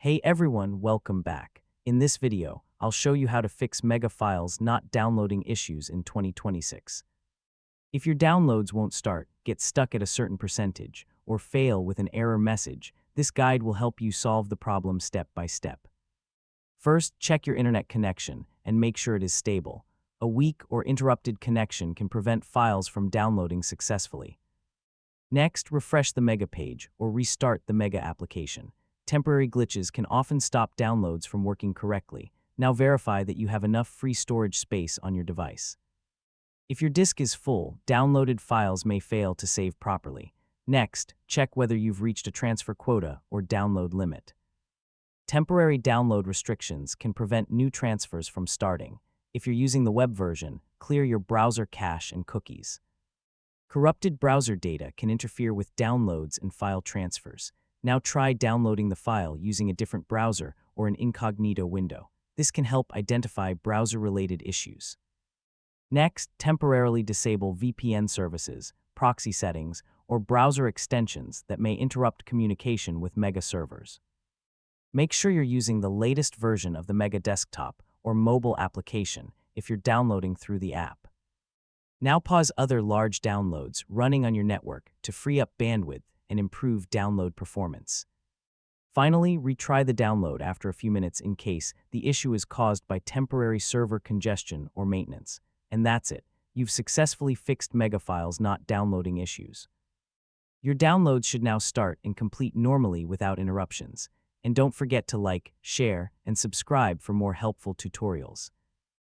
Hey everyone, welcome back. In this video, I'll show you how to fix mega files not downloading issues in 2026. If your downloads won't start, get stuck at a certain percentage, or fail with an error message, this guide will help you solve the problem step by step. First, check your internet connection and make sure it is stable. A weak or interrupted connection can prevent files from downloading successfully. Next, refresh the Mega page or restart the Mega application. Temporary glitches can often stop downloads from working correctly. Now verify that you have enough free storage space on your device. If your disk is full, downloaded files may fail to save properly. Next, check whether you've reached a transfer quota or download limit. Temporary download restrictions can prevent new transfers from starting. If you're using the web version, clear your browser cache and cookies. Corrupted browser data can interfere with downloads and file transfers. Now try downloading the file using a different browser or an incognito window. This can help identify browser-related issues. Next, temporarily disable VPN services, proxy settings, or browser extensions that may interrupt communication with Mega servers. Make sure you're using the latest version of the Mega desktop or mobile application if you're downloading through the app. Now pause other large downloads running on your network to free up bandwidth and improve download performance. Finally, retry the download after a few minutes in case the issue is caused by temporary server congestion or maintenance. And that's it. You've successfully fixed Mega files not downloading issues. Your downloads should now start and complete normally without interruptions. And don't forget to like, share, and subscribe for more helpful tutorials.